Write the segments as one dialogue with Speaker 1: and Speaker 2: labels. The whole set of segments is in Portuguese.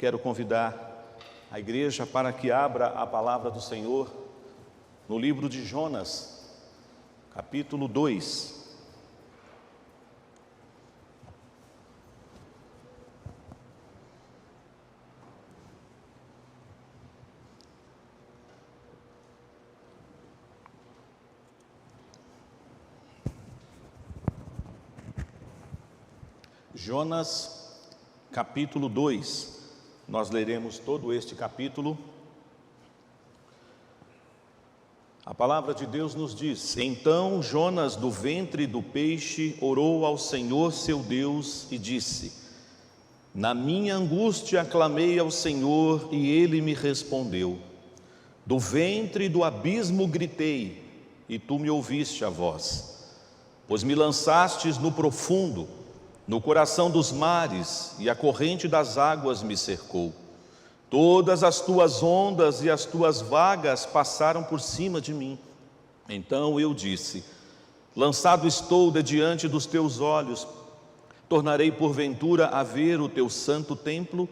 Speaker 1: quero convidar a igreja para que abra a palavra do Senhor no livro de Jonas, capítulo 2. Jonas, capítulo 2, nós leremos todo este capítulo. A palavra de Deus nos diz: Então Jonas, do ventre do peixe, orou ao Senhor seu Deus e disse: Na minha angústia clamei ao Senhor e Ele me respondeu. Do ventre do abismo gritei e Tu me ouviste a voz. Pois me lançastes no profundo, no coração dos mares, e a corrente das águas me cercou. Todas as tuas ondas e as tuas vagas passaram por cima de mim. Então eu disse: Lançado estou de diante dos teus olhos, tornarei porventura a ver o teu santo templo?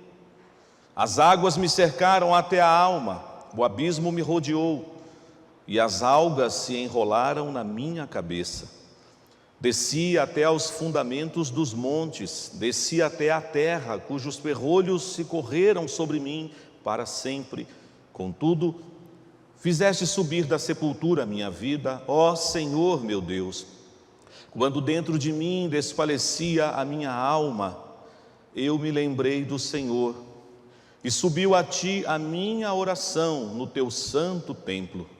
Speaker 1: As águas me cercaram até a alma, o abismo me rodeou, e as algas se enrolaram na minha cabeça. Desci até aos fundamentos dos montes, desci até a terra, cujos ferrolhos se correram sobre mim para sempre. Contudo, fizeste subir da sepultura a minha vida, ó Senhor meu Deus. Quando dentro de mim desfalecia a minha alma, eu me lembrei do Senhor, e subiu a Ti a minha oração no Teu santo templo.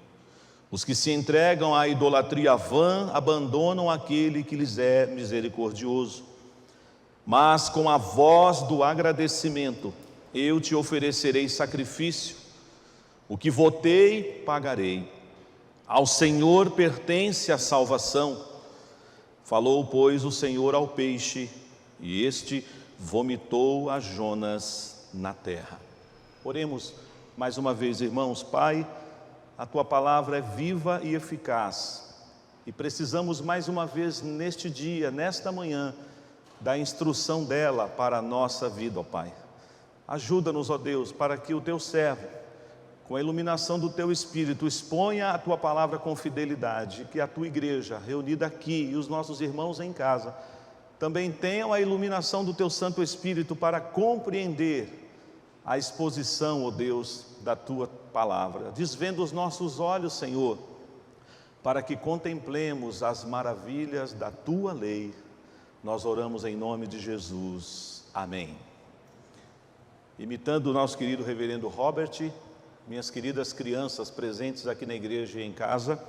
Speaker 1: Os que se entregam à idolatria vã abandonam aquele que lhes é misericordioso. Mas com a voz do agradecimento eu te oferecerei sacrifício. O que votei, pagarei. Ao Senhor pertence a salvação. Falou, pois, o Senhor ao peixe, e este vomitou a Jonas na terra. Oremos mais uma vez, irmãos. Pai, a Tua palavra é viva e eficaz, e precisamos mais uma vez neste dia, nesta manhã, da instrução dela para a nossa vida, ó Pai. Ajuda-nos, ó Deus, para que o Teu servo, com a iluminação do Teu Espírito, exponha a Tua palavra com fidelidade, que a Tua igreja, reunida aqui, e os nossos irmãos em casa, também tenham a iluminação do Teu Santo Espírito para compreender a exposição, ó Deus, da Tua palavra. Desvenda os nossos olhos, Senhor, para que contemplemos as maravilhas da Tua lei. Nós oramos em nome de Jesus. Amém. Imitando o nosso querido reverendo Robert, minhas queridas crianças presentes aqui na igreja e em casa,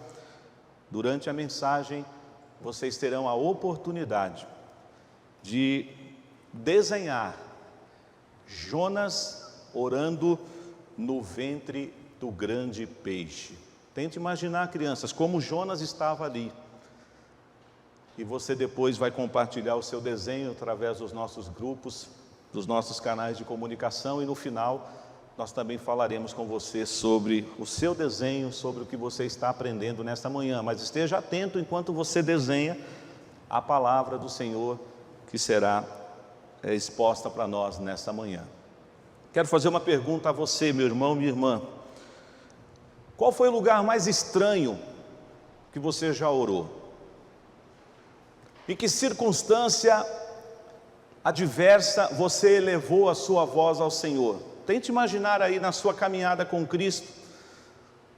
Speaker 1: durante a mensagem vocês terão a oportunidade de desenhar Jonas orando no ventre do grande peixe. Tente imaginar, crianças, como Jonas estava ali. E você depois vai compartilhar o seu desenho através dos nossos grupos, dos nossos canais de comunicação, e no final nós também falaremos com você sobre o seu desenho, sobre o que você está aprendendo nesta manhã. Mas esteja atento enquanto você desenha a palavra do Senhor que será exposta para nós nesta manhã. Quero fazer uma pergunta a você, meu irmão, minha irmã. Qual foi o lugar mais estranho que você já orou? Em que circunstância adversa você elevou a sua voz ao Senhor? Tente imaginar aí na sua caminhada com Cristo,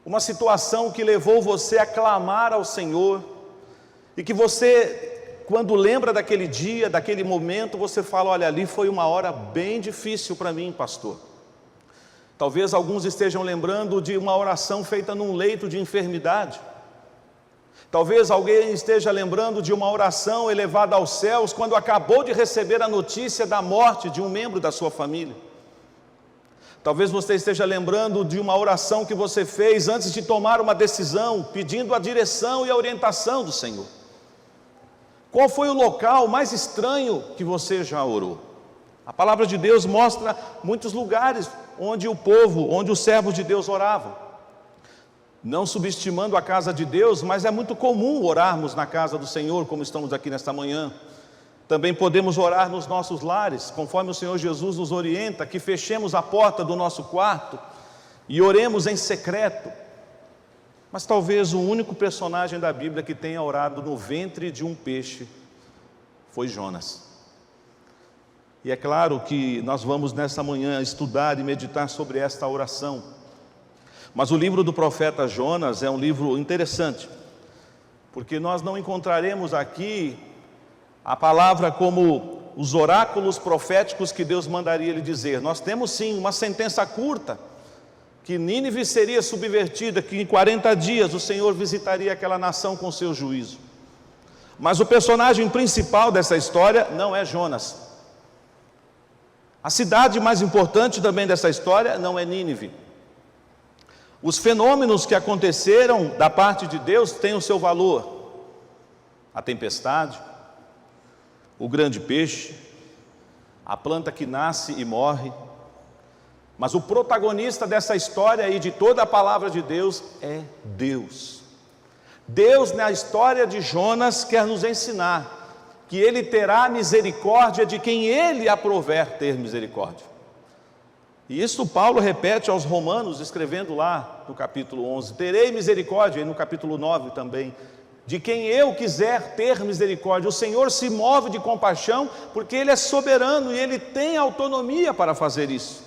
Speaker 1: uma situação que levou você a clamar ao Senhor, e que você, quando lembra daquele dia, daquele momento, você fala: olha, ali foi uma hora bem difícil para mim, pastor. Talvez alguns estejam lembrando de uma oração feita num leito de enfermidade. Talvez alguém esteja lembrando de uma oração elevada aos céus quando acabou de receber a notícia da morte de um membro da sua família. Talvez você esteja lembrando de uma oração que você fez antes de tomar uma decisão, pedindo a direção e a orientação do Senhor. Qual foi o local mais estranho que você já orou? A palavra de Deus mostra muitos lugares onde o povo, onde os servos de Deus oravam. Não subestimando a casa de Deus, mas é muito comum orarmos na casa do Senhor, como estamos aqui nesta manhã. Também podemos orar nos nossos lares, conforme o Senhor Jesus nos orienta, que fechemos a porta do nosso quarto e oremos em secreto. Mas talvez o único personagem da Bíblia que tenha orado no ventre de um peixe foi Jonas. E é claro que nós vamos nessa manhã estudar e meditar sobre esta oração. Mas o livro do profeta Jonas é um livro interessante, porque nós não encontraremos aqui a palavra como os oráculos proféticos que Deus mandaria ele dizer. Nós temos sim uma sentença curta, que Nínive seria subvertida, que em 40 dias o Senhor visitaria aquela nação com seu juízo. Mas o personagem principal dessa história não é Jonas. A cidade mais importante também dessa história não é Nínive. Os fenômenos que aconteceram da parte de Deus têm o seu valor. A tempestade, o grande peixe, a planta que nasce e morre. Mas o protagonista dessa história e de toda a palavra de Deus é Deus. Deus, na história de Jonas, quer nos ensinar que Ele terá misericórdia de quem Ele aprover ter misericórdia. E isso Paulo repete aos Romanos, escrevendo lá no capítulo 11, terei misericórdia, e no capítulo 9 também, de quem eu quiser ter misericórdia. O Senhor se move de compaixão, porque Ele é soberano e Ele tem autonomia para fazer isso.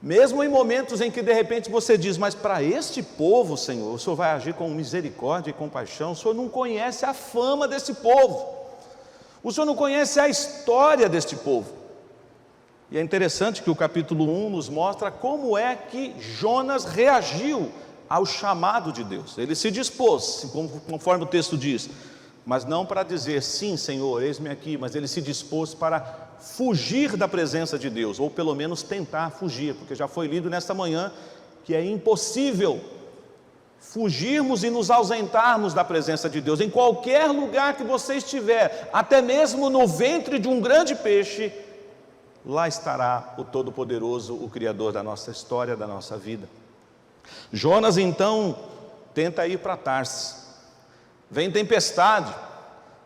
Speaker 1: Mesmo em momentos em que de repente você diz, mas para este povo, Senhor, o Senhor vai agir com misericórdia e compaixão. O Senhor não conhece a fama desse povo, o Senhor não conhece a história deste povo. E é interessante que o capítulo 1 nos mostra como é que Jonas reagiu ao chamado de Deus. Ele se dispôs, conforme o texto diz, mas não para dizer, sim Senhor, eis-me aqui, mas ele se dispôs para fugir da presença de Deus, ou pelo menos tentar fugir, porque já foi lido nesta manhã que é impossível fugirmos e nos ausentarmos da presença de Deus. Em qualquer lugar que você estiver, até mesmo no ventre de um grande peixe, lá estará o Todo-Poderoso, o Criador da nossa história, da nossa vida. Jonas então tenta ir para Tarsis. Vem tempestade,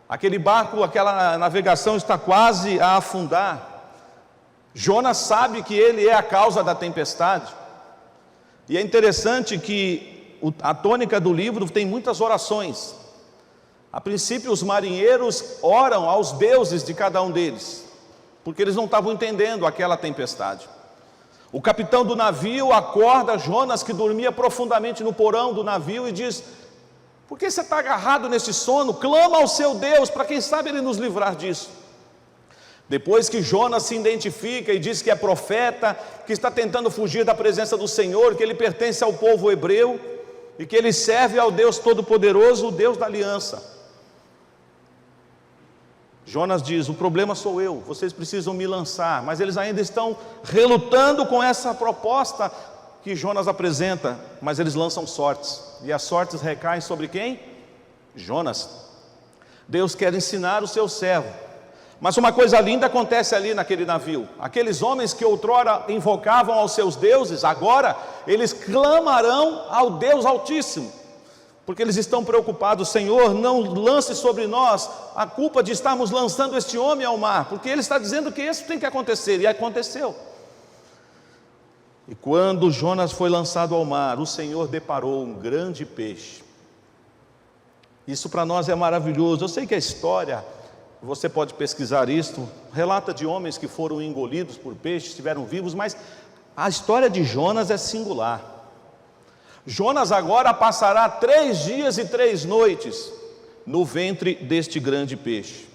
Speaker 1: aquele barco, aquela navegação está quase a afundar. Jonas sabe que ele é a causa da tempestade. E é interessante que a tônica do livro tem muitas orações. A princípio os marinheiros oram aos deuses de cada um deles, porque eles não estavam entendendo aquela tempestade. O capitão do navio acorda Jonas, que dormia profundamente no porão do navio, e diz, por que você está agarrado nesse sono? Clama ao seu Deus, para quem sabe Ele nos livrar disso. Depois que Jonas se identifica e diz que é profeta, que está tentando fugir da presença do Senhor, que ele pertence ao povo hebreu, e que ele serve ao Deus Todo-Poderoso, o Deus da aliança. Jonas diz, o problema sou eu, vocês precisam me lançar. Mas eles ainda estão relutando com essa proposta que Jonas apresenta, mas eles lançam sortes, e as sortes recaem sobre quem? Jonas. Deus quer ensinar o seu servo, mas uma coisa linda acontece ali naquele navio. Aqueles homens que outrora invocavam aos seus deuses, agora eles clamarão ao Deus Altíssimo, porque eles estão preocupados. Senhor, não lance sobre nós a culpa de estarmos lançando este homem ao mar, porque ele está dizendo que isso tem que acontecer, e aconteceu. E quando Jonas foi lançado ao mar, o Senhor deparou um grande peixe. Isso para nós é maravilhoso. Eu sei que a história, você pode pesquisar isto, relata de homens que foram engolidos por peixes, estiveram vivos, mas a história de Jonas é singular. Jonas agora passará 3 dias e 3 noites no ventre deste grande peixe.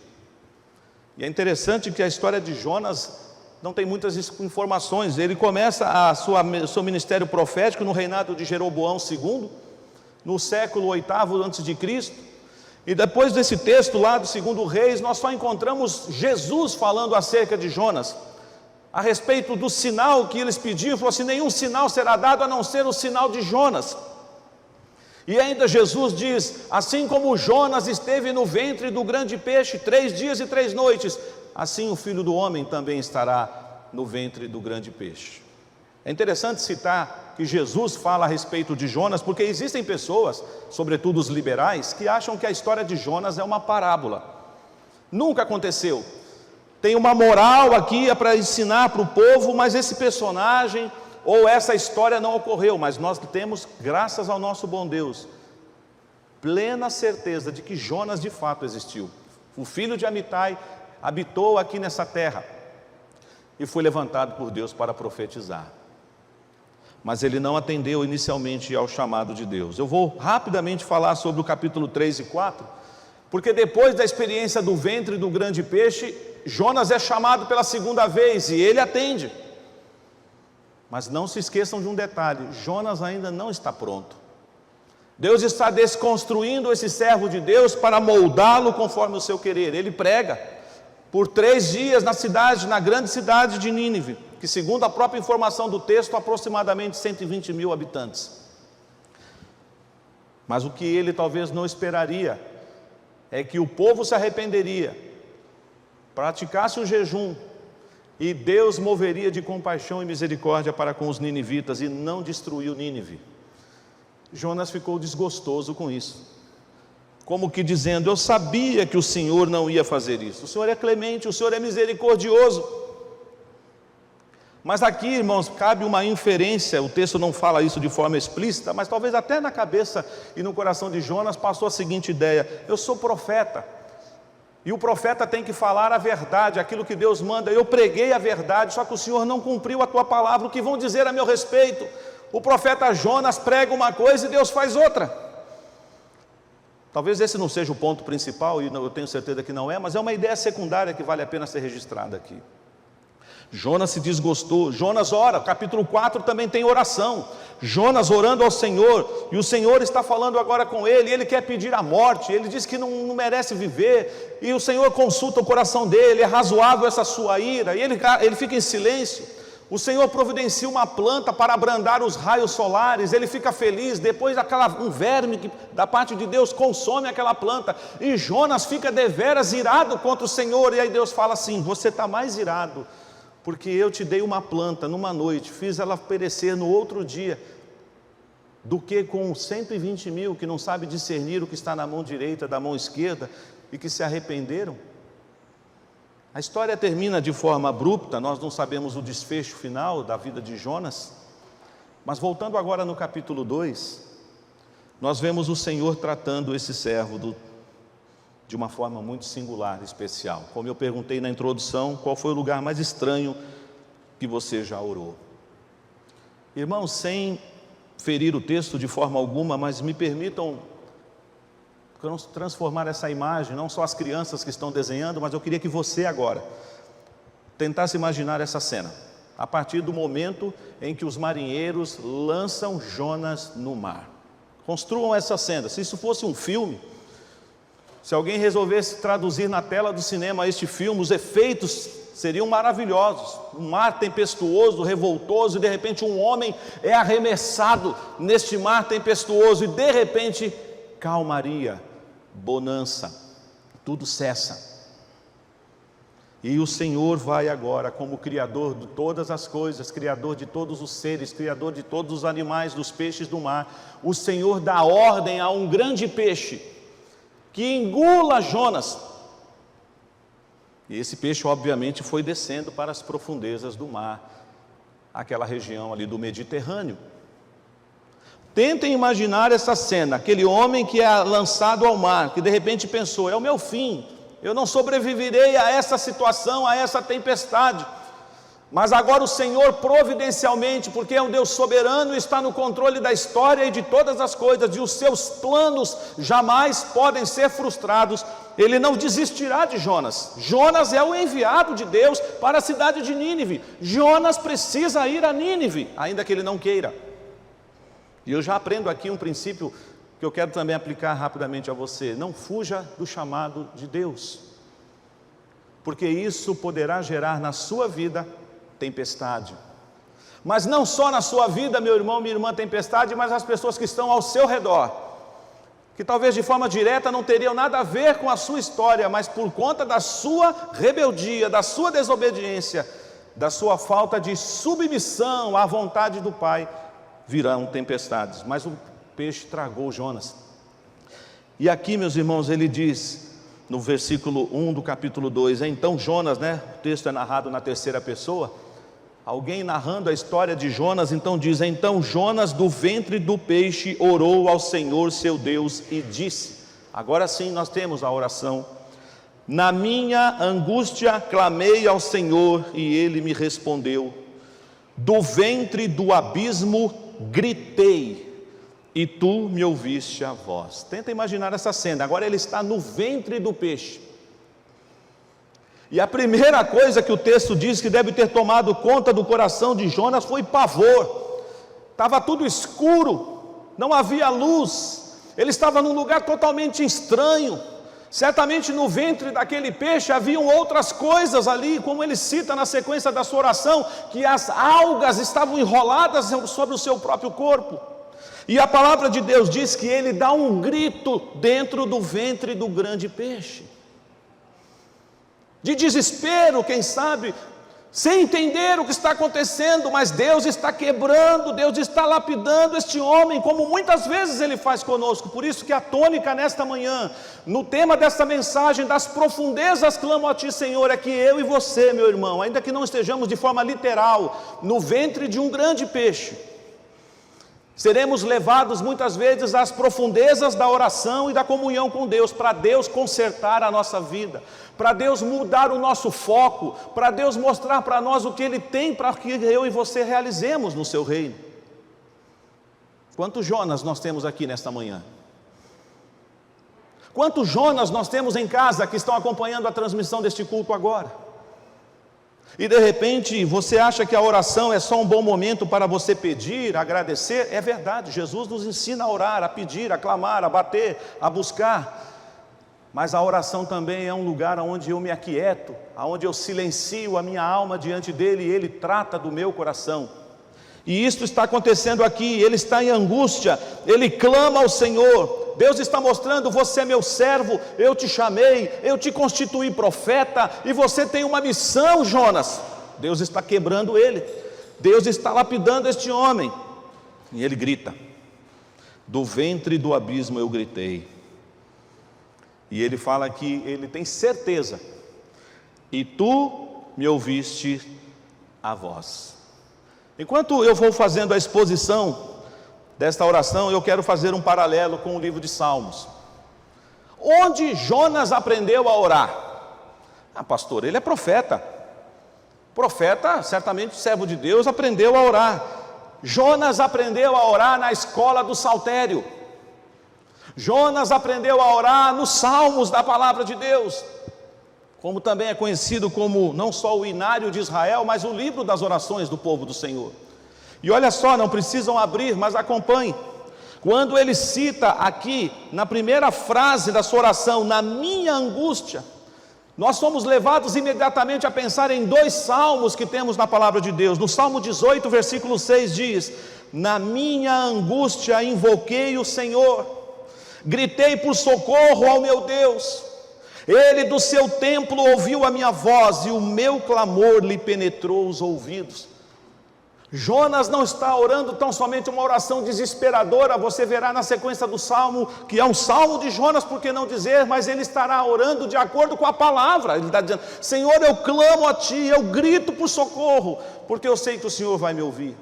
Speaker 1: E é interessante que a história de Jonas não tem muitas informações. Ele começa seu ministério profético no reinado de Jeroboão II, no século 8º a.C., e depois desse texto lá do 2º Reis, nós só encontramos Jesus falando acerca de Jonas, a respeito do sinal que eles pediam. Falou assim, nenhum sinal será dado a não ser o sinal de Jonas. E ainda Jesus diz, assim como Jonas esteve no ventre do grande peixe 3 dias e 3 noites, assim o Filho do Homem também estará no ventre do grande peixe. É interessante citar que Jesus fala a respeito de Jonas, porque existem pessoas, sobretudo os liberais, que acham que a história de Jonas é uma parábola. Nunca aconteceu. Tem uma moral aqui para ensinar para o povo, mas esse personagem ou essa história não ocorreu. Mas nós temos, graças ao nosso bom Deus, plena certeza de que Jonas de fato existiu. O filho de Amitai habitou aqui nessa terra e foi levantado por Deus para profetizar. Mas ele não atendeu inicialmente ao chamado de Deus. Eu vou rapidamente falar sobre o capítulo 3 e 4, porque depois da experiência do ventre do grande peixe, Jonas é chamado pela segunda vez e ele atende. Mas não se esqueçam de um detalhe: Jonas ainda não está pronto. Deus está desconstruindo esse servo de Deus para moldá-lo conforme o seu querer. Ele prega por 3 dias na grande cidade de Nínive, que segundo a própria informação do texto, aproximadamente 120 mil habitantes. Mas o que ele talvez não esperaria é que o povo se arrependeria, praticasse o jejum, e Deus moveria de compaixão e misericórdia para com os ninivitas e não destruiu Nínive. Jonas ficou desgostoso com isso, como que dizendo: eu sabia que o Senhor não ia fazer isso. O Senhor é clemente, o Senhor é misericordioso. Mas aqui, irmãos, cabe uma inferência. O texto não fala isso de forma explícita, mas talvez até na cabeça e no coração de Jonas passou a seguinte ideia: eu sou profeta, e o profeta tem que falar a verdade, aquilo que Deus manda. Eu preguei a verdade, só que o Senhor não cumpriu a tua palavra. O que vão dizer a meu respeito? O profeta Jonas prega uma coisa e Deus faz outra. Talvez esse não seja o ponto principal, e eu tenho certeza que não é, mas é uma ideia secundária que vale a pena ser registrada aqui. Jonas se desgostou. Jonas ora. Capítulo 4 também tem oração. Jonas orando ao Senhor, e o Senhor está falando agora com ele. Ele quer pedir a morte, ele diz que não merece viver, e o Senhor consulta o coração dele. É razoável essa sua ira? E ele fica em silêncio. O Senhor providencia uma planta para abrandar os raios solares. Ele fica feliz. Depois um verme que da parte de Deus consome aquela planta, e Jonas fica deveras irado contra o Senhor. E aí Deus fala assim: você está mais irado porque eu te dei uma planta numa noite, fiz ela perecer no outro dia, do que com 120 mil que não sabe discernir o que está na mão direita da mão esquerda e que se arrependeram. A história termina de forma abrupta, nós não sabemos o desfecho final da vida de Jonas, mas voltando agora no capítulo 2, nós vemos o Senhor tratando esse servo de uma forma muito singular, especial. Como eu perguntei na introdução, qual foi o lugar mais estranho que você já orou? Irmãos, sem ferir o texto de forma alguma, mas me permitam transformar essa imagem, não só as crianças que estão desenhando, mas eu queria que você agora tentasse imaginar essa cena, a partir do momento em que os marinheiros lançam Jonas no mar. Construam essa cena. Se isso fosse um filme, se alguém resolvesse traduzir na tela do cinema este filme, os efeitos seriam maravilhosos. Um mar tempestuoso, revoltoso, e de repente um homem é arremessado neste mar tempestuoso, e de repente calmaria, bonança, tudo cessa. E o Senhor vai agora, como Criador de todas as coisas, Criador de todos os seres, Criador de todos os animais, dos peixes do mar, o Senhor dá ordem a um grande peixe que engula Jonas. E esse peixe obviamente foi descendo para as profundezas do mar, aquela região ali do Mediterrâneo. Tentem imaginar essa cena, aquele homem que é lançado ao mar, que de repente pensou: é o meu fim, eu não sobreviverei a essa situação, a essa tempestade. Mas agora o Senhor providencialmente, porque é um Deus soberano, está no controle da história e de todas as coisas, e os seus planos jamais podem ser frustrados. Ele não desistirá de Jonas. Jonas é o enviado de Deus para a cidade de Nínive. Jonas precisa ir a Nínive, ainda que ele não queira. E eu já aprendo aqui um princípio que eu quero também aplicar rapidamente a você: não fuja do chamado de Deus, porque isso poderá gerar na sua vida tempestade. Mas não só na sua vida, meu irmão, minha irmã, tempestade, mas as pessoas que estão ao seu redor, que talvez de forma direta não teriam nada a ver com a sua história, mas por conta da sua rebeldia, da sua desobediência, da sua falta de submissão à vontade do Pai, virão tempestades. Mas o peixe tragou Jonas. E aqui, meus irmãos, ele diz no versículo 1 do capítulo 2. Então Jonas, né? O texto é narrado na terceira pessoa. Alguém narrando a história de Jonas, então diz: então Jonas do ventre do peixe orou ao Senhor seu Deus e disse. Agora sim nós temos a oração. Na minha angústia clamei ao Senhor e Ele me respondeu. Do ventre do abismo gritei e tu me ouviste a voz. Tenta imaginar essa cena. Agora ele está no ventre do peixe. E a primeira coisa que o texto diz que deve ter tomado conta do coração de Jonas foi pavor. Estava tudo escuro, não havia luz, ele estava num lugar totalmente estranho. Certamente no ventre daquele peixe haviam outras coisas ali, como ele cita na sequência da sua oração, que as algas estavam enroladas sobre o seu próprio corpo. E a palavra de Deus diz que ele dá um grito dentro do ventre do grande peixe. De desespero, quem sabe, sem entender o que está acontecendo, mas Deus está quebrando, Deus está lapidando este homem, como muitas vezes Ele faz conosco. Por isso que a tônica nesta manhã, no tema desta mensagem, das profundezas clamo a Ti, Senhor, é que eu e você, meu irmão, ainda que não estejamos de forma literal, no ventre de um grande peixe, seremos levados muitas vezes às profundezas da oração e da comunhão com Deus, para Deus consertar a nossa vida, para Deus mudar o nosso foco, para Deus mostrar para nós o que Ele tem para que eu e você realizemos no seu reino. Quantos Jonas nós temos aqui nesta manhã? Quantos Jonas nós temos em casa que estão acompanhando a transmissão deste culto agora? E de repente você acha que a oração é só um bom momento para você pedir, agradecer? É verdade, Jesus nos ensina a orar, a pedir, a clamar, a bater, a buscar. Mas a oração também é um lugar onde eu me aquieto, onde eu silencio a minha alma diante dEle e Ele trata do meu coração. E isto está acontecendo aqui, ele está em angústia, ele clama ao Senhor. Deus está mostrando: você é meu servo, eu te chamei, eu te constituí profeta, e você tem uma missão, Jonas. Deus está quebrando ele, Deus está lapidando este homem. E ele grita: do ventre do abismo eu gritei. E ele fala que ele tem certeza: e tu me ouviste a voz. Enquanto eu vou fazendo a exposição desta oração, eu quero fazer um paralelo com o livro de Salmos. Onde Jonas aprendeu a orar? Pastor, ele é profeta. Profeta, certamente servo de Deus, aprendeu a orar. Jonas aprendeu a orar na escola do saltério. Jonas aprendeu a orar nos salmos da palavra de Deus, como também é conhecido como não só o Inário de Israel, mas o livro das orações do povo do Senhor. E olha só, não precisam abrir, mas acompanhe. Quando ele cita aqui, na primeira frase da sua oração, na minha angústia, nós somos levados imediatamente a pensar em dois salmos que temos na palavra de Deus. No Salmo 18, versículo 6 diz: na minha angústia invoquei o Senhor, gritei por socorro ao meu Deus. Ele do seu templo ouviu a minha voz e o meu clamor lhe penetrou os ouvidos. Jonas não está orando tão somente uma oração desesperadora. Você verá na sequência do salmo, que é um salmo de Jonas, por que não dizer, mas ele estará orando de acordo com a palavra. Ele está dizendo: Senhor, eu clamo a Ti, eu grito por socorro, porque eu sei que o Senhor vai me ouvir.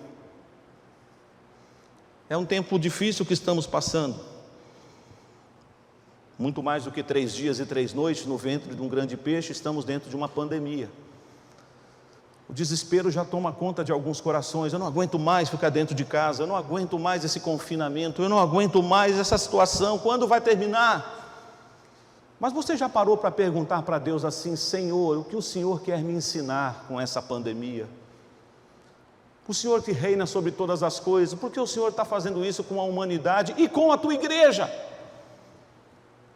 Speaker 1: É um tempo difícil que estamos passando. Muito mais do que 3 dias e 3 noites no ventre de um grande peixe, estamos dentro de uma pandemia. O desespero já toma conta de alguns corações. Eu não aguento mais ficar dentro de casa, eu não aguento mais esse confinamento, eu não aguento mais essa situação, quando vai terminar? Mas você já parou para perguntar para Deus assim: Senhor, o que o Senhor quer me ensinar com essa pandemia? O Senhor que reina sobre todas as coisas, por que o Senhor está fazendo isso com a humanidade e com a Tua igreja?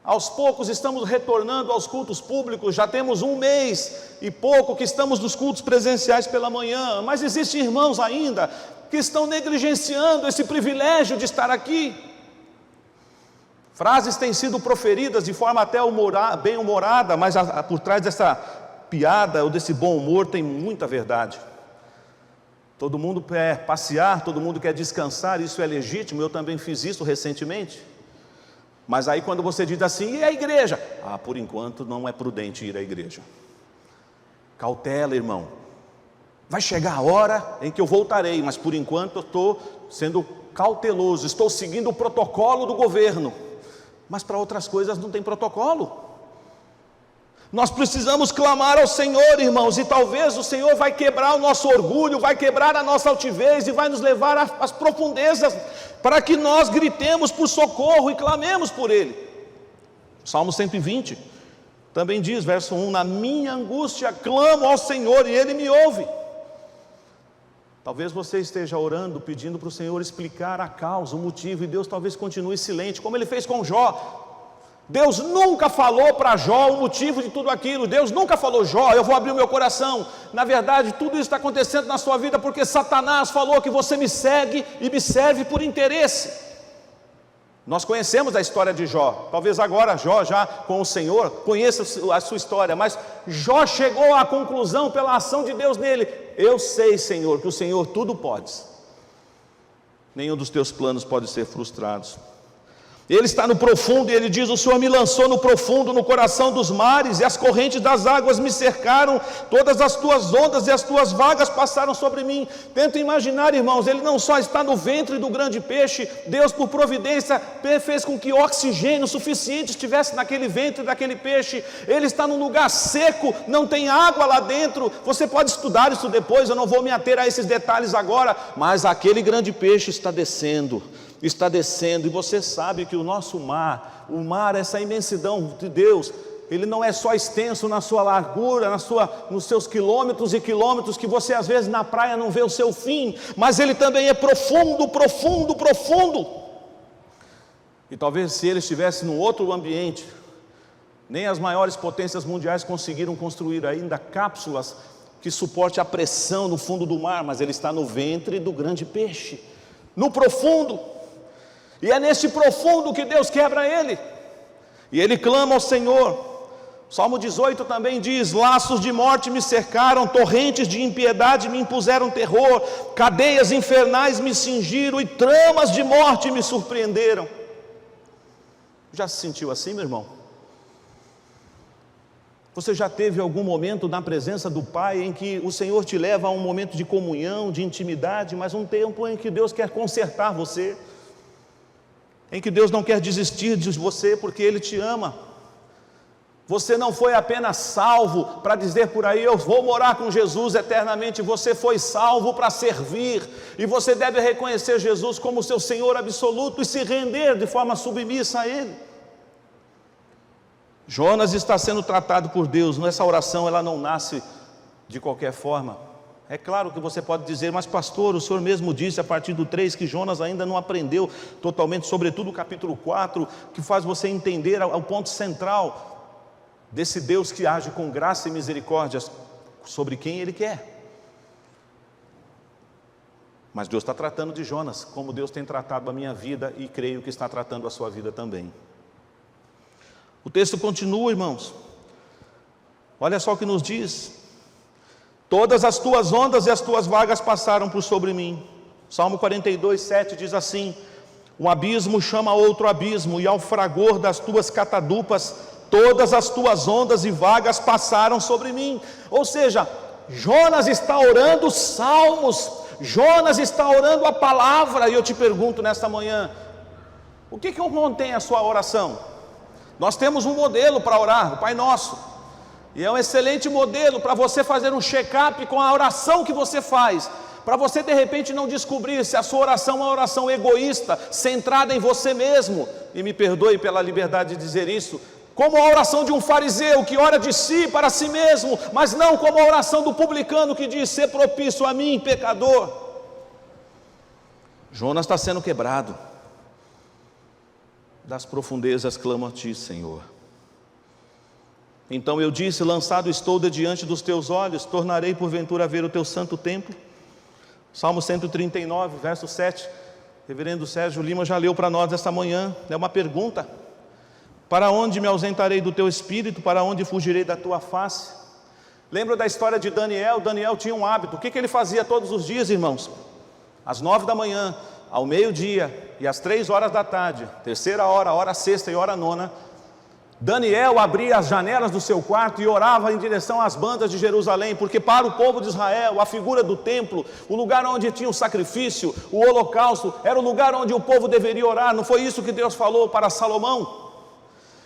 Speaker 1: Aos poucos estamos retornando aos cultos públicos, já temos 1 mês e pouco que estamos nos cultos presenciais pela manhã, mas existem irmãos ainda que estão negligenciando esse privilégio de estar aqui. Frases têm sido proferidas de forma até bem-humorada, mas por trás dessa piada ou desse bom humor tem muita verdade. Todo mundo quer passear, todo mundo quer descansar, isso é legítimo, eu também fiz isso recentemente. Mas aí quando você diz assim, e a igreja? Ah, por enquanto não é prudente ir à igreja. Cautela, irmão. Vai chegar a hora em que eu voltarei, mas por enquanto eu estou sendo cauteloso, estou seguindo o protocolo do governo. Mas para outras coisas não tem protocolo. Nós precisamos clamar ao Senhor, irmãos, e talvez o Senhor vai quebrar o nosso orgulho, vai quebrar a nossa altivez e vai nos levar às profundezas, para que nós gritemos por socorro e clamemos por Ele. Salmo 120 também diz, verso 1, na minha angústia clamo ao Senhor e Ele me ouve. Talvez você esteja orando, pedindo para o Senhor explicar a causa, o motivo, e Deus talvez continue silente, como Ele fez com Jó. Deus nunca falou para Jó o motivo de tudo aquilo. Deus nunca falou, Jó, eu vou abrir o meu coração. Na verdade, tudo isso está acontecendo na sua vida porque Satanás falou que você me segue e me serve por interesse. Nós conhecemos a história de Jó. Talvez agora Jó, já com o Senhor, conheça a sua história. Mas Jó chegou à conclusão pela ação de Deus nele. Eu sei, Senhor, que o Senhor tudo pode. Nenhum dos teus planos pode ser frustrados. Ele está no profundo e ele diz, o Senhor me lançou no profundo, no coração dos mares, e as correntes das águas me cercaram, todas as tuas ondas e as tuas vagas passaram sobre mim. Tenta imaginar, irmãos, ele não só está no ventre do grande peixe, Deus por providência fez com que oxigênio suficiente estivesse naquele ventre daquele peixe. Ele está num lugar seco, não tem água lá dentro. Você pode estudar isso depois, eu não vou me ater a esses detalhes agora, mas aquele grande peixe está descendo, e você sabe que o nosso mar, essa imensidão de Deus, ele não é só extenso na sua largura, nos seus quilômetros e quilômetros, que você às vezes na praia não vê o seu fim, mas ele também é profundo, profundo, profundo. E talvez se ele estivesse num outro ambiente, nem as maiores potências mundiais conseguiram construir ainda cápsulas que suporte a pressão no fundo do mar, mas ele está no ventre do grande peixe, no profundo. E é nesse profundo que Deus quebra ele, e ele clama ao Senhor. Salmo 18 também diz, laços de morte me cercaram, torrentes de impiedade me impuseram terror, cadeias infernais me cingiram e tramas de morte me surpreenderam. Já se sentiu assim, meu irmão? Você já teve algum momento na presença do Pai em que o Senhor te leva a um momento de comunhão, de intimidade, mas um tempo em que Deus quer consertar você, em que Deus não quer desistir de você porque Ele te ama? Você não foi apenas salvo para dizer por aí, eu vou morar com Jesus eternamente. Você foi salvo para servir, e você deve reconhecer Jesus como seu Senhor absoluto e se render de forma submissa a Ele. Jonas está sendo tratado por Deus. Nessa oração ela não nasce de qualquer forma. É claro que você pode dizer, mas pastor, o senhor mesmo disse a partir do 3 que Jonas ainda não aprendeu totalmente, sobretudo o capítulo 4, que faz você entender o ponto central desse Deus que age com graça e misericórdia sobre quem Ele quer. Mas Deus está tratando de Jonas, como Deus tem tratado a minha vida, e creio que está tratando a sua vida também. O texto continua, irmãos. Olha só o que nos diz. Todas as tuas ondas e as tuas vagas passaram por sobre mim. Salmo 42, 7 diz assim, um abismo chama outro abismo, e ao fragor das tuas catadupas, todas as tuas ondas e vagas passaram sobre mim. Ou seja, Jonas está orando salmos, Jonas está orando a palavra. E eu te pergunto nesta manhã, o que contém a sua oração? Nós temos um modelo para orar, o Pai Nosso, e é um excelente modelo para você fazer um check-up com a oração que você faz, para você de repente não descobrir se a sua oração é uma oração egoísta, centrada em você mesmo, e me perdoe pela liberdade de dizer isso, como a oração de um fariseu que ora de si para si mesmo, mas não como a oração do publicano que diz, ser propício a mim, pecador. Jonas está sendo quebrado. Das profundezas clamo a ti, Senhor. Então eu disse, lançado estou de diante dos teus olhos, tornarei porventura a ver o teu santo templo. Salmo 139, verso 7, reverendo Sérgio Lima já leu para nós esta manhã, é uma pergunta. Para onde me ausentarei do teu espírito, para onde fugirei da tua face? Lembra da história de Daniel? Daniel tinha um hábito, o que ele fazia todos os dias, irmãos? Às 9 da manhã, ao meio-dia e às 3 horas da tarde, terceira hora, hora sexta e hora nona, Daniel abria as janelas do seu quarto e orava em direção às bandas de Jerusalém, porque para o povo de Israel, a figura do templo, o lugar onde tinha o sacrifício, o holocausto, era o lugar onde o povo deveria orar. Não foi isso que Deus falou para Salomão?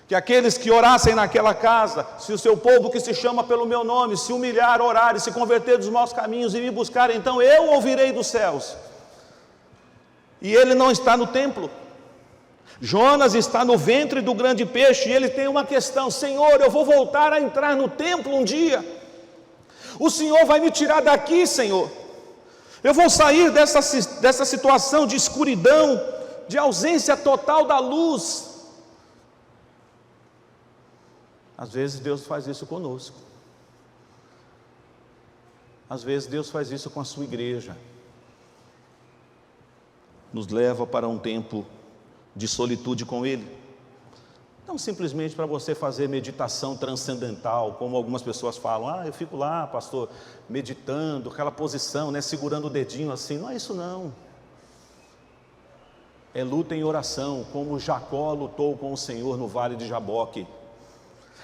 Speaker 1: Que aqueles que orassem naquela casa, se o seu povo que se chama pelo meu nome, se humilhar, orar e se converter dos maus caminhos e me buscar, então eu ouvirei dos céus. E ele não está no templo. Jonas está no ventre do grande peixe e ele tem uma questão: Senhor, eu vou voltar a entrar no templo um dia. O Senhor vai me tirar daqui, Senhor. Eu vou sair dessa situação de escuridão, de ausência total da luz. Às vezes Deus faz isso conosco. Às vezes Deus faz isso com a sua igreja. Nos leva para um tempo de solitude com Ele. Não simplesmente para você fazer meditação transcendental, como algumas pessoas falam: eu fico lá, pastor, meditando, aquela posição, né, segurando o dedinho assim. Não é isso não. É luta em oração, como Jacó lutou com o Senhor no vale de Jaboque.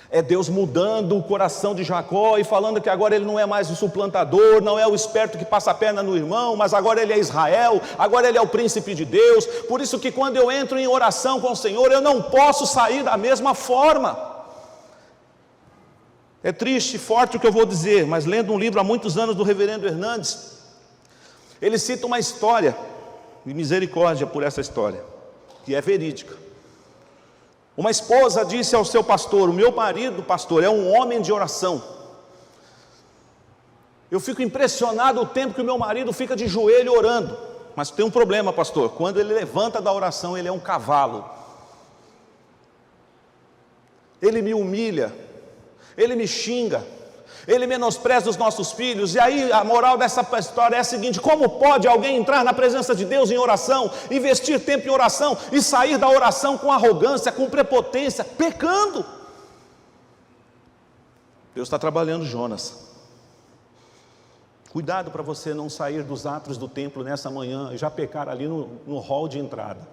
Speaker 1: É Deus mudando o coração de Jacó e falando que agora ele não é mais o suplantador, não é o esperto que passa a perna no irmão, mas agora ele é Israel, agora ele é o príncipe de Deus. Por isso que quando eu entro em oração com o Senhor, eu não posso sair da mesma forma. É triste e forte o que eu vou dizer, mas lendo um livro há muitos anos do reverendo Hernandes, ele cita uma história, e misericórdia por essa história, que é verídica. Uma esposa disse ao seu pastor: o meu marido, pastor, é um homem de oração. Eu fico impressionado o tempo que o meu marido fica de joelho orando. Mas tem um problema, pastor: quando ele levanta da oração, ele é um cavalo. Ele me humilha, ele me xinga, ele menospreza os nossos filhos. E aí a moral dessa história é a seguinte: como pode alguém entrar na presença de Deus em oração, investir tempo em oração e sair da oração com arrogância, com prepotência, pecando? Deus está trabalhando Jonas. Cuidado para você não sair dos átrios do templo nessa manhã e já pecar ali no hall de entrada,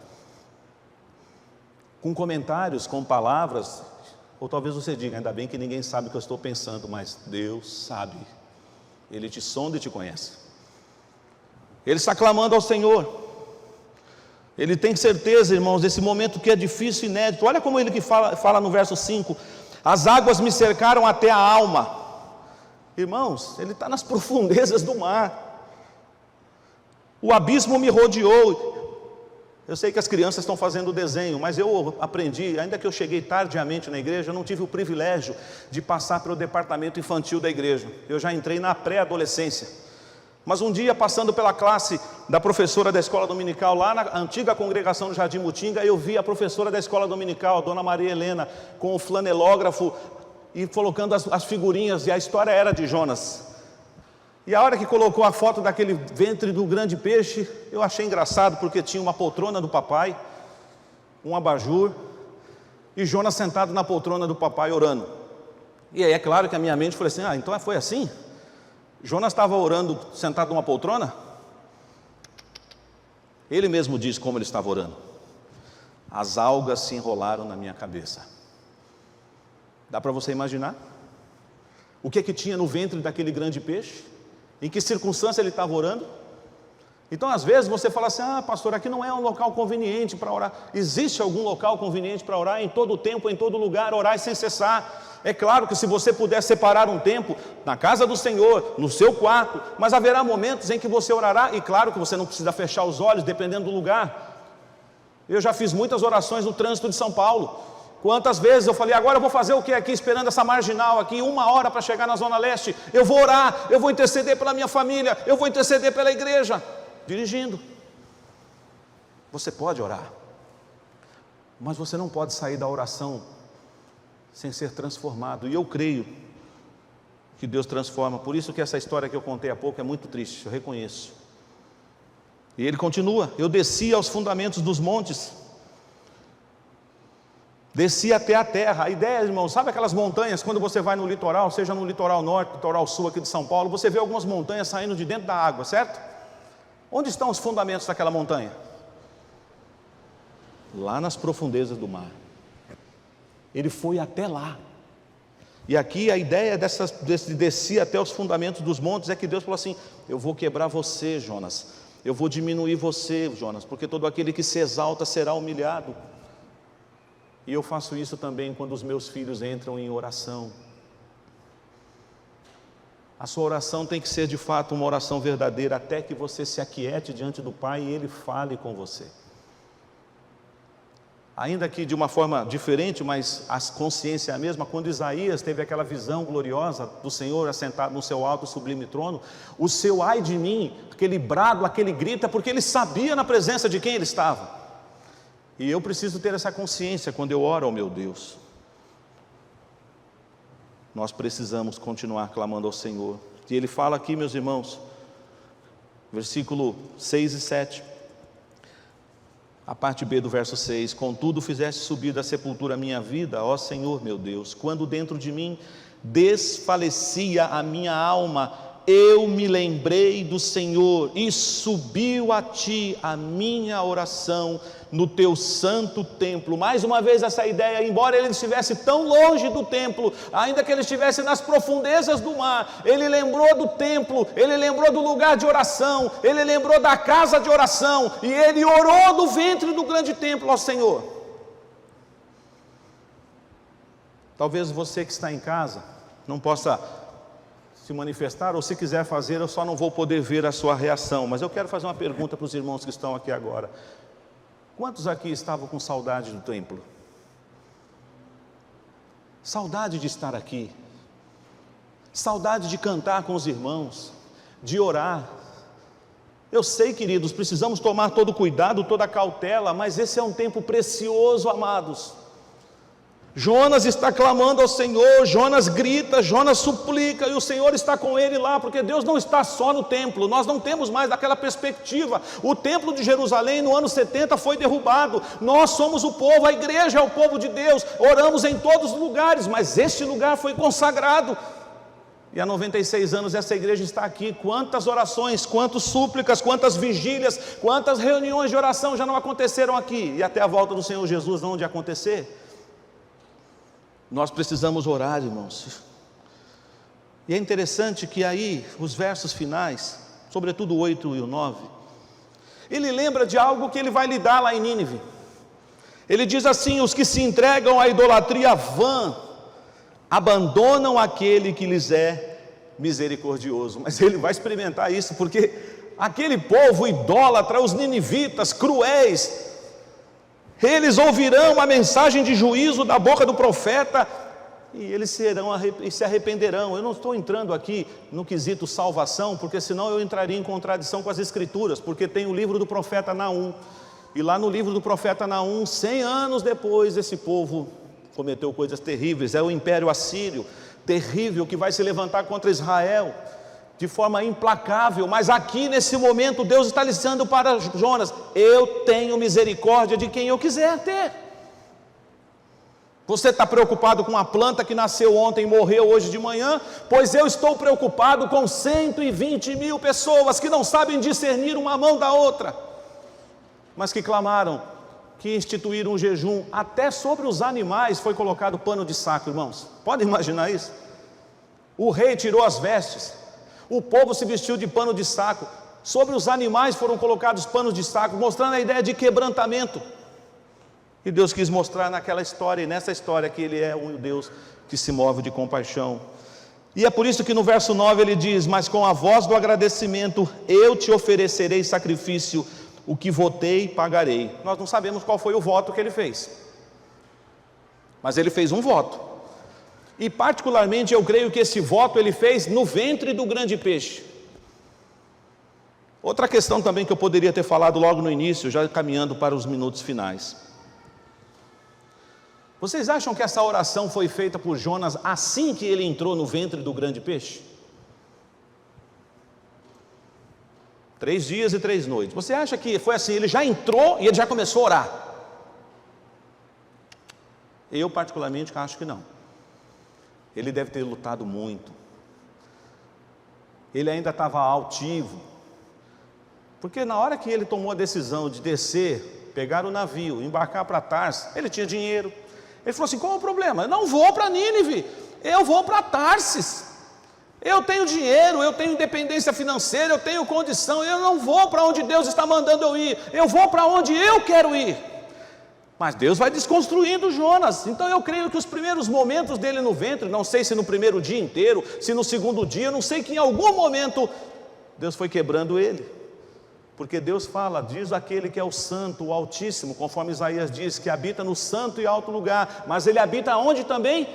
Speaker 1: com comentários, com palavras. Ou talvez você diga: ainda bem que ninguém sabe o que eu estou pensando. Mas Deus sabe, Ele te sonda e te conhece. Ele está clamando ao Senhor. Ele tem certeza, irmãos, desse momento que é difícil e inédito. Olha como ele que fala no verso 5: as águas me cercaram até a alma. Irmãos, ele está nas profundezas do mar. O abismo me rodeou. Eu sei que as crianças estão fazendo o desenho, mas eu aprendi, ainda que eu cheguei tardiamente na igreja, eu não tive o privilégio de passar pelo departamento infantil da igreja. Eu já entrei na pré-adolescência. Mas um dia, passando pela classe da professora da escola dominical, lá na antiga congregação do Jardim Mutinga, eu vi a professora da escola dominical, a dona Maria Helena, com o flanelógrafo e colocando as figurinhas, e a história era de Jonas. E a hora que colocou a foto daquele ventre do grande peixe, eu achei engraçado, porque tinha uma poltrona do papai, um abajur, e Jonas sentado na poltrona do papai orando. E aí é claro que a minha mente falou assim: então foi assim? Jonas estava orando sentado numa poltrona? Ele mesmo diz como ele estava orando: as algas se enrolaram na minha cabeça. Dá para você imaginar? O que tinha no ventre daquele grande peixe? Em que circunstância ele estava orando? Então às vezes você fala assim: pastor, aqui não é um local conveniente para orar. Existe algum local conveniente para orar? Em todo tempo, em todo lugar, orar sem cessar. É claro que se você puder separar um tempo na casa do Senhor, no seu quarto, mas haverá momentos em que você orará, e claro que você não precisa fechar os olhos, dependendo do lugar. Eu já fiz muitas orações no trânsito de São Paulo. Quantas vezes eu falei: agora eu vou fazer o que aqui, esperando essa marginal aqui, 1 hora para chegar na Zona Leste, eu vou orar, eu vou interceder pela minha família, eu vou interceder pela igreja, dirigindo. Você pode orar, mas você não pode sair da oração sem ser transformado, e eu creio que Deus transforma. Por isso que essa história que eu contei há pouco é muito triste, eu reconheço. E ele continua: eu desci aos fundamentos dos montes, desci até a terra. A ideia, irmão, sabe aquelas montanhas, quando você vai no litoral, seja no litoral norte, litoral sul aqui de São Paulo, você vê algumas montanhas saindo de dentro da água, certo? Onde estão os fundamentos daquela montanha? lá nas profundezas do mar. Ele foi até lá. E aqui a ideia de descer até os fundamentos dos montes é que Deus falou assim: eu vou quebrar você, Jonas, eu vou diminuir você, Jonas, porque todo aquele que se exalta será humilhado. E eu faço isso também quando os meus filhos entram em oração. A sua oração tem que ser de fato uma oração verdadeira, até que você se aquiete diante do Pai e Ele fale com você. Ainda que de uma forma diferente, mas a consciência é a mesma. Quando Isaías teve aquela visão gloriosa do Senhor assentado no seu alto e sublime trono, o seu ai de mim, aquele brado, aquele grito, é porque ele sabia na presença de quem ele estava. E eu preciso ter essa consciência quando eu oro ao meu Deus. Nós precisamos continuar clamando ao Senhor. E ele fala aqui, meus irmãos, versículo 6 e 7. A parte B do verso 6: contudo fizeste subir da sepultura a minha vida, ó Senhor meu Deus, quando dentro de mim desfalecia a minha alma, eu me lembrei do Senhor, e subiu a ti a minha oração no teu santo templo. Mais uma vez essa ideia, embora ele estivesse tão longe do templo, ainda que ele estivesse nas profundezas do mar, ele lembrou do templo, ele lembrou do lugar de oração, ele lembrou da casa de oração, e ele orou do ventre do grande templo ao Senhor. Talvez você que está em casa não possa se manifestar, ou se quiser fazer, eu só não vou poder ver a sua reação, mas eu quero fazer uma pergunta para os irmãos que estão aqui agora. Quantos aqui estavam com saudade do templo? Saudade de estar aqui, saudade de cantar com os irmãos, de orar. Eu sei, queridos, precisamos tomar todo cuidado, toda cautela, mas esse é um tempo precioso, amados. Jonas está clamando ao Senhor, Jonas grita, Jonas suplica, e o Senhor está com ele lá, porque Deus não está só no templo. Nós não temos mais aquela perspectiva. O templo de Jerusalém no ano 70 foi derrubado, nós somos o povo, a igreja é o povo de Deus, oramos em todos os lugares, mas este lugar foi consagrado, e há 96 anos essa igreja está aqui. Quantas orações, quantas súplicas, quantas vigílias, quantas reuniões de oração já não aconteceram aqui, e até a volta do Senhor Jesus não de acontecer. Nós precisamos orar, irmãos. E é interessante que aí, os versos finais, sobretudo o 8 e o 9, ele lembra de algo que ele vai lidar lá em Nínive. Ele diz assim: os que se entregam à idolatria vã, abandonam aquele que lhes é misericordioso. Mas ele vai experimentar isso, porque aquele povo idólatra, os ninivitas, cruéis, eles ouvirão a mensagem de juízo da boca do profeta, e eles se arrependerão. Eu não estou entrando aqui no quesito salvação, porque senão eu entraria em contradição com as escrituras, porque tem o livro do profeta Naum, e lá no livro do profeta Naum, 100 anos depois, esse povo cometeu coisas terríveis. É o império assírio, terrível, que vai se levantar contra Israel, de forma implacável. Mas aqui nesse momento Deus está dizendo para Jonas: eu tenho misericórdia de quem eu quiser ter. Você está preocupado com a planta que nasceu ontem e morreu hoje de manhã? Pois eu estou preocupado com 120 mil pessoas que não sabem discernir uma mão da outra, mas que clamaram, que instituíram um jejum. Até sobre os animais foi colocado pano de saco, irmãos. Podem imaginar isso? O rei tirou as vestes, o povo se vestiu de pano de saco, sobre os animais foram colocados panos de saco, mostrando a ideia de quebrantamento. E Deus quis mostrar naquela história, e nessa história, que Ele é um Deus que se move de compaixão. E é por isso que no verso 9 ele diz: mas com a voz do agradecimento eu te oferecerei sacrifício, o que votei pagarei. Nós não sabemos qual foi o voto que ele fez, mas ele fez um voto. E particularmente eu creio que esse voto ele fez no ventre do grande peixe. Outra questão também que eu poderia ter falado logo no início, já caminhando para os minutos finais. Vocês acham que essa oração foi feita por Jonas assim que ele entrou no ventre do grande peixe? 3 dias e 3 noites. Você acha que foi assim, ele já entrou e ele já começou a orar? Eu particularmente acho que não. Ele deve ter lutado muito. Ele ainda estava altivo, porque na hora que ele tomou a decisão de descer pegar o navio, embarcar para Tarsis, ele tinha dinheiro. Ele falou assim: qual é o problema? Eu não vou para Nínive, eu vou para Tarsis. Eu tenho dinheiro, eu tenho independência financeira, eu tenho condição, eu não vou para onde Deus está mandando eu ir, eu vou para onde eu quero ir. Mas Deus vai desconstruindo Jonas. Então eu creio que os primeiros momentos dele no ventre, não sei se no primeiro dia inteiro, se no segundo dia, eu não sei que em algum momento Deus foi quebrando ele. Porque Deus fala, diz aquele que é o santo, o altíssimo, conforme Isaías diz, que habita no santo e alto lugar, mas ele habita onde também?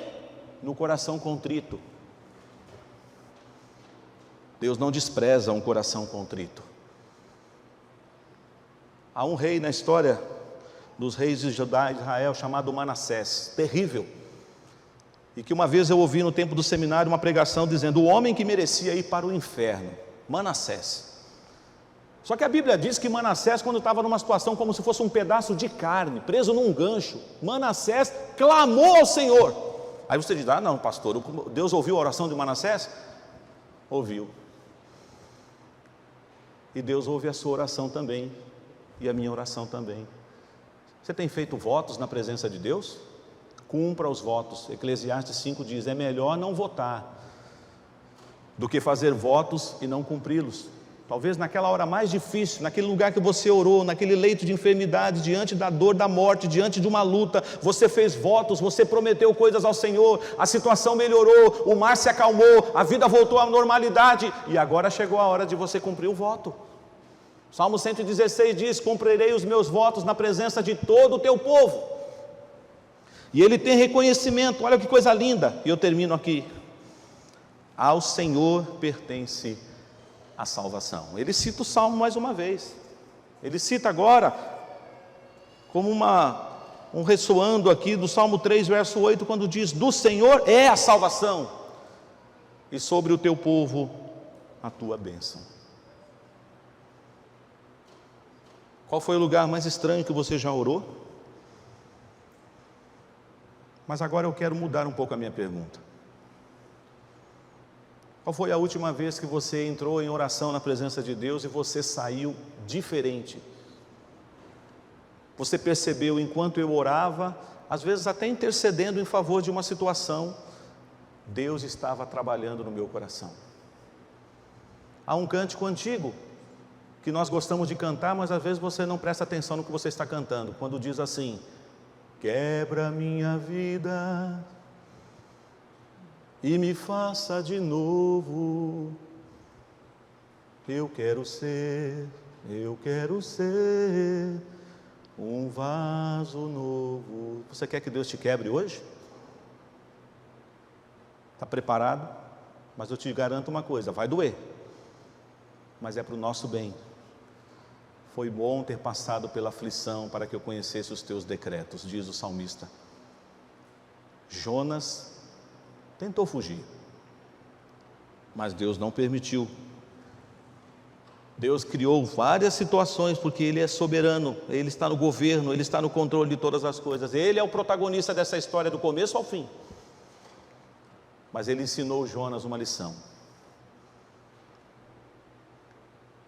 Speaker 1: No coração contrito. Deus não despreza um coração contrito. Há um rei na história dos reis de Judá e Israel chamado Manassés, terrível, e que uma vez eu ouvi no tempo do seminário uma pregação dizendo: o homem que merecia ir para o inferno, Manassés. Só que a Bíblia diz que Manassés, quando estava numa situação como se fosse um pedaço de carne, preso num gancho, Manassés clamou ao Senhor. Aí você diz: ah não, pastor, Deus ouviu a oração de Manassés? Ouviu. E Deus ouve a sua oração também, e a minha oração também. Você tem feito votos na presença de Deus? Cumpra os votos. Eclesiastes 5 diz: é melhor não votar do que fazer votos e não cumpri-los. Talvez naquela hora mais difícil, naquele lugar que você orou, naquele leito de enfermidade, diante da dor da morte, diante de uma luta, você fez votos, você prometeu coisas ao Senhor, a situação melhorou, o mar se acalmou, a vida voltou à normalidade, e agora chegou a hora de você cumprir o voto. Salmo 116 diz: cumprirei os meus votos na presença de todo o teu povo. E ele tem reconhecimento, olha que coisa linda, e eu termino aqui: ao Senhor pertence a salvação. Ele cita o Salmo mais uma vez, ele cita agora, como um ressoando aqui do Salmo 3, verso 8, quando diz: do Senhor é a salvação, e sobre o teu povo a tua bênção. Qual foi o lugar mais estranho que você já orou? Mas agora eu quero mudar um pouco a minha pergunta. Qual foi a última vez que você entrou em oração na presença de Deus e você saiu diferente? Você percebeu, enquanto eu orava, às vezes até intercedendo em favor de uma situação, Deus estava trabalhando no meu coração. Há um cântico antigo que nós gostamos de cantar, mas às vezes você não presta atenção no que você está cantando, quando diz assim: quebra minha vida e me faça de novo, eu quero ser um vaso novo. Você quer que Deus te quebre hoje? Está preparado? Mas eu te garanto uma coisa: vai doer, mas é para o nosso bem. Foi bom ter passado pela aflição para que eu conhecesse os teus decretos, diz o salmista. Jonas tentou fugir, mas Deus não permitiu. Deus criou várias situações, porque Ele é soberano, Ele está no governo, Ele está no controle de todas as coisas. Ele é o protagonista dessa história do começo ao fim. Mas Ele ensinou Jonas uma lição: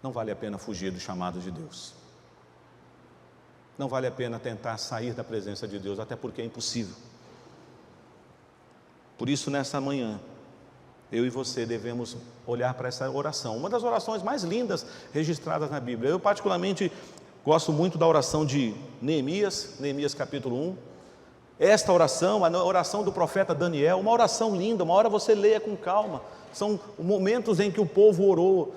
Speaker 1: não vale a pena fugir do chamado de Deus. Não vale a pena tentar sair da presença de Deus, até porque é impossível. Por isso, nessa manhã, eu e você devemos olhar para essa oração, uma das orações mais lindas registradas na Bíblia. Eu particularmente gosto muito da oração de Neemias capítulo 1. Esta oração, a oração do profeta Daniel, uma oração linda, uma hora você leia com calma. São momentos em que o povo orou,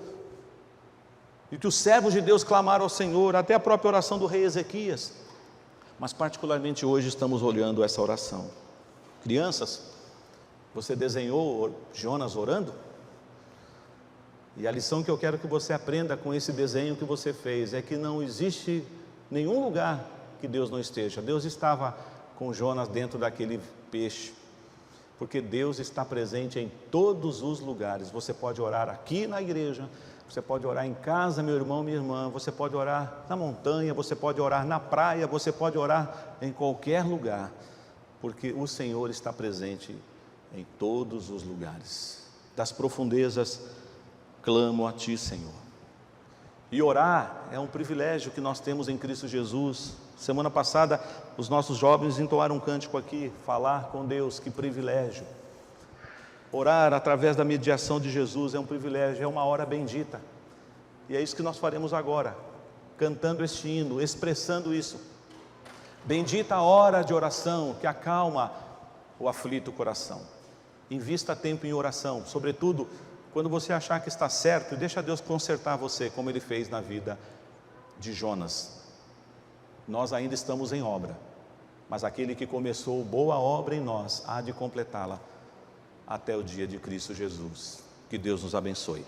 Speaker 1: e que os servos de Deus clamaram ao Senhor, até a própria oração do rei Ezequias. Mas particularmente hoje estamos olhando essa oração. Crianças, você desenhou Jonas orando? E a lição que eu quero que você aprenda com esse desenho que você fez é que não existe nenhum lugar que Deus não esteja. Deus estava com Jonas dentro daquele peixe, porque Deus está presente em todos os lugares. Você pode orar aqui na igreja, você pode orar em casa, meu irmão, minha irmã, você pode orar na montanha, você pode orar na praia, você pode orar em qualquer lugar, porque o Senhor está presente em todos os lugares. Das profundezas clamo a Ti, Senhor. E orar é um privilégio que nós temos em Cristo Jesus. Semana passada, os nossos jovens entoaram um cântico aqui, falar com Deus, que privilégio. Orar através da mediação de Jesus é um privilégio, é uma hora bendita. E é isso que nós faremos agora, cantando este hino, expressando isso. Bendita a hora de oração que acalma o aflito coração. Invista tempo em oração, sobretudo quando você achar que está certo, e deixa Deus consertar você, como Ele fez na vida de Jonas. Nós ainda estamos em obra, mas aquele que começou boa obra em nós, há de completá-la até o dia de Cristo Jesus. Que Deus nos abençoe.